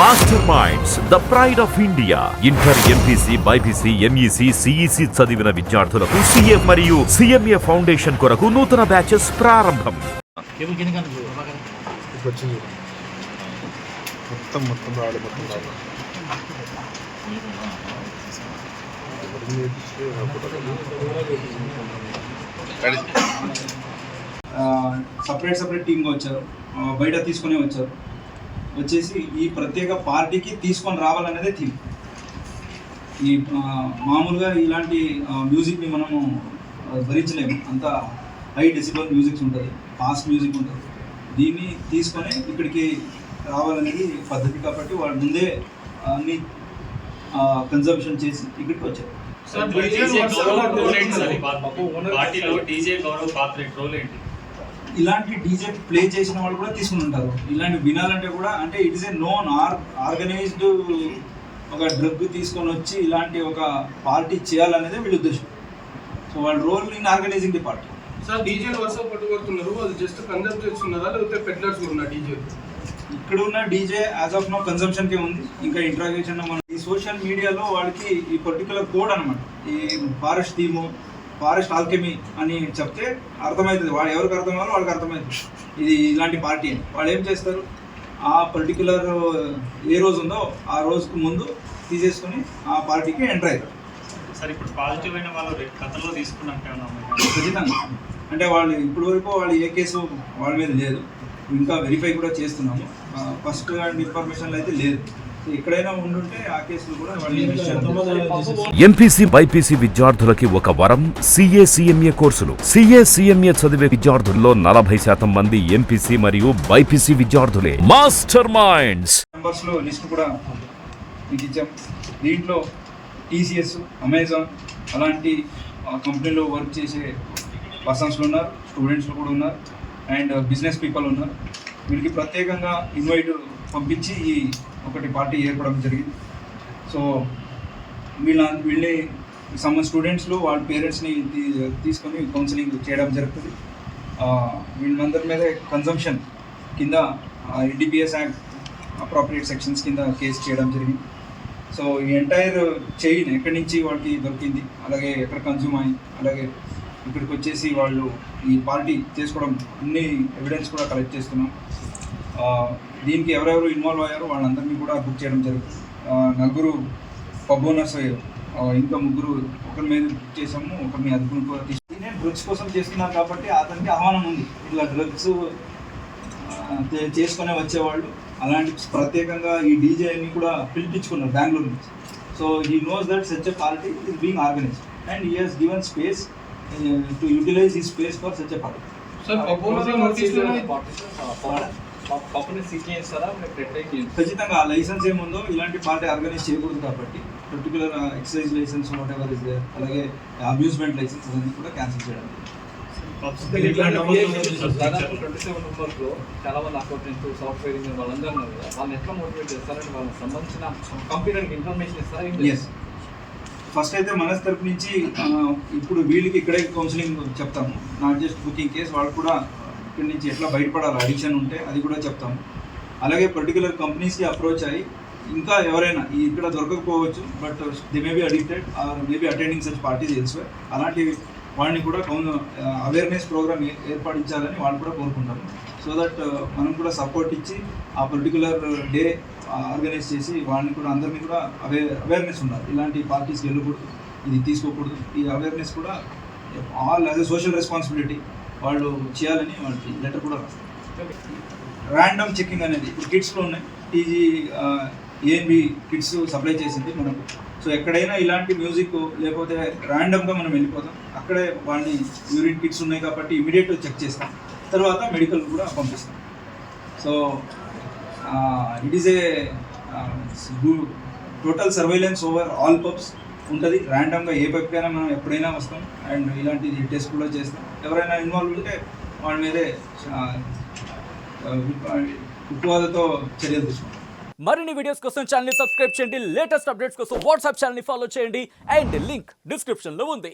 Master minds the pride of India. Inter, MPC, BiPC, MEC, CEC చదివిన విద్యార్థులకు CA మరియు CMA foundation కొరకు నూతన బ్యాచెస్ ప్రారంభం. సపరేట్ టీమ్గా వచ్చారు, బయట తీసుకునే వచ్చారు. వచ్చేసి ఈ ప్రత్యేక పార్టీకి తీసుకొని రావాలనేదే థీమ్. ఈ మామూలుగా ఇలాంటి మ్యూజిక్ని మనము భరించలేము, అంత హై డెసిబల్ మ్యూజిక్స్ ఉంటుంది, ఫాస్ట్ మ్యూజిక్ ఉంటుంది. దీన్ని తీసుకొని ఇక్కడికి రావాలనేది పద్ధతి కాబట్టి వాళ్ళు ముందే అన్ని కన్జంప్షన్ చేసి ఇక్కడికి వచ్చారు. ఇలాంటి డీజే ప్లే చేసిన వాళ్ళు కూడా తీసుకుని ఉంటారు. ఇలాంటి వినాలంటే కూడా అంటే it is a known organised ఒక డ్రగ్ తీసుకొని వచ్చి ఇలాంటి ఒక పార్టీ చేయాలనేదే వీళ్ళ ఉద్దేశం. సో వాళ్ళ role in organising the party. Sir DJ వర్షం పట్టుకొడుతున్నారు, అది జస్ట్ కన్సంప్ట్ చేస్తున్నారా లేకపోతే పెడ్లర్స్ ఉన్న డీజే? ఇక్కడ ఉన్న డీజే యాజ్ ఆఫ్ నో కన్సంప్షన్కే ఉంది. ఇంకా ఇంట్రాగేషన్ మన ఈ సోషల్ మీడియాలో వాళ్ళకి ఈ పర్టికులర్ కోడ్ అనమాట, ఈ ఫారెస్ట్ థీము, ఫారెస్ట్ ఆల్కెమీ అని చెప్తే అర్థమవుతుంది. వాళ్ళు ఎవరికి అర్థమయ్యాలో వాళ్ళకి అర్థమవుతుంది ఇది ఇలాంటి పార్టీ అని. వాళ్ళు ఏం చేస్తారు, ఆ పర్టికులర్ ఏ రోజు ఉందో ఆ రోజుకు ముందు తీసేసుకొని ఆ పార్టీకి ఎంటర్ అవుతారు. సార్ ఇప్పుడు పాజిటివ్ అయిన వాళ్ళు కథలో తీసుకున్నట్టే ఖచ్చితంగా. అంటే వాళ్ళు ఇప్పటి వరకు వాళ్ళు ఏ కేసు వాళ్ళ మీద లేదు, ఇంకా వెరిఫై కూడా చేస్తున్నాము. ఫస్ట్ హ్యాండ్ ఇన్ఫర్మేషన్ అయితే లేదు. ఎక్కడైనా ఉండుంటే ఆ కేసులు కూడా ఎంపీసీ, బైపీసీ విద్యార్థులకి ఒక వరం సిఏ, సిఎంఏ కోర్సులు. సిఏ, సిఎంఏ చదివే విద్యార్థుల్లో 40% మంది ఎంపీసీ మరియు బైపీసీ విద్యార్థులే. మాస్టర్ మైండ్స్ మెంబర్స్ లో లిస్ట్ కూడా మీకు ఇచ్చాం. దీంట్లో టీసీఎస్, అమెజాన్ అలాంటి కంపెనీలో వర్క్ చేసే పర్సన్స్లు ఉన్నారు, స్టూడెంట్స్లు కూడా ఉన్నారు, అండ్ బిజినెస్ పీపుల్ ఉన్నారు. వీళ్ళకి ప్రత్యేకంగా ఇన్వైట్ పంపించి ఈ ఒకటి పార్టీ ఏర్పడడం జరిగింది. సో వీళ్ళని స్టూడెంట్స్లో వాళ్ళ పేరెంట్స్ని తీసుకొని కౌన్సిలింగ్ చేయడం జరుగుతుంది. వీళ్ళందరి మీద కన్సంప్షన్ కింద ఎన్డీపీఎస్ యాక్ట్ అప్రాప్రియేట్ సెక్షన్స్ కింద కేసు చేయడం జరిగింది. సో ఈ ఎంటైర్ చైన్ ఎక్కడి నుంచి వాళ్ళకి దొరికింది, అలాగే ఎక్కడ కన్జ్యూమ్ అయింది, అలాగే ఇక్కడికి వచ్చేసి వాళ్ళు ఈ పార్టీ చేసుకోవడం అన్ని ఎవిడెన్స్ కూడా కలెక్ట్ చేస్తున్నాం. దీనికి ఎవరెవరు ఇన్వాల్వ్ అయ్యారో వాళ్ళందరినీ కూడా బుక్ చేయడం జరుగుతుంది. 4 పబ్ ఓనర్స్ అయ్యారు, ఇంకా 3 ఒకరి మీద బుక్ చేసాము, ఒకరిని అదుపుని కూడా తీసుకుని. నేను డ్రగ్స్ కోసం చేస్తున్నాను కాబట్టి అతనికి ఆహ్వానం ఉంది, ఇట్లా డ్రగ్స్ చేసుకునే వచ్చేవాళ్ళు అలాంటి ప్రత్యేకంగా ఈ డీజేని కూడా పిలిపించుకున్నారు బెంగళూరు నుంచి. So he knows that such a party is being organised and he has given space to utilise his space for such a party. ఖచ్చితంగా ఆ లైసెన్స్ ఏముందో ఇలాంటి పార్టీ ఆర్గనైజ్ చేయకూడదు కాబట్టి particular excise licence whatever is there, అలాగే amusement licence అన్నీ కూడా cancel చేయడం. చాలా మంది అకౌంటెంట్స్, సాఫ్ట్వేర్ ఇంజనీర్ వాళ్ళందరూ వాళ్ళని ఎట్లా మోటివేట్ చేస్తారంటే వాళ్ళకి సంబంధించిన కంపెనీకి ఇన్ఫర్మేషన్ ఇస్తారు. ఎస్, ఫస్ట్ అయితే మన తరపు నుంచి ఇప్పుడు వీళ్ళకి ఇక్కడే కౌన్సిలింగ్ చెప్తాము, నాట్ జస్ట్ బుకింగ్ కేస్. వాళ్ళు కూడా ఇక్కడి నుంచి ఎట్లా బయటపడాలి, అడిక్షన్ ఉంటే అది కూడా చెప్తాము. అలాగే పర్టికులర్ కంపెనీస్కి అప్రోచ్ అయ్యి ఇంకా ఎవరైనా ఇక్కడ దొరకకపోవచ్చు, but they may be addicted or maybe attending such parties elsewhere, అలాంటి వాళ్ళని కూడా అవేర్నెస్ ప్రోగ్రామ్ ఏర్పడించాలని వాళ్ళు కూడా కోరుకుంటారు. సో దట్ మనం కూడా సపోర్ట్ ఇచ్చి ఆ పర్టికులర్ డే ఆర్గనైజ్ చేసి వాళ్ళని కూడా అందరినీ కూడా అవేర్నెస్ ఉండాలి, ఇలాంటి పార్టీస్కి వెళ్ళకూడదు, ఇది తీసుకోకూడదు. ఈ అవేర్నెస్ కూడా all as a social responsibility వాళ్ళు చేయాలని వాళ్ళకి లెటర్ కూడా రాస్తారు. ర్యాండమ్ చెకింగ్ అనేది ఇప్పుడు కిట్స్లో ఉన్నాయి, టీజీ ఏఎన్బి కిట్స్ సప్లై చేసింది మనకు. సో ఎక్కడైనా ఇలాంటి మ్యూజిక్ లేకపోతే ర్యాండమ్గా మనం వెళ్ళిపోతాం, అక్కడే వాళ్ళని యూరిన్ కిట్స్ ఉన్నాయి కాబట్టి ఇమీడియట్గా చెక్ చేస్తాం, తర్వాత మెడికల్ కూడా పంపిస్తాం. So it is a total surveillance over all pubs ఉంటుంది. ర్యాండమ్గా ఏ పబ్కైనా మనం ఎప్పుడైనా వస్తాం అండ్ ఇలాంటి టెస్ట్ కూడా చేస్తాం. ఎవరైనా ఇన్వాల్వ్ ఉంటే వాళ్ళ మీదే ఉక్కువాదతో చర్యలు తీసుకుంటాం. మరిన్ని వీడియోస్ కోసం ఛానల్ ని సబ్స్క్రైబ్ చేయండి, లేటెస్ట్ అప్డేట్స్ కోసం వాట్సాప్ ఛానల్ ని ఫాలో చేయండి అండ్ లింక్ డిస్క్రిప్షన్ లో ఉంది.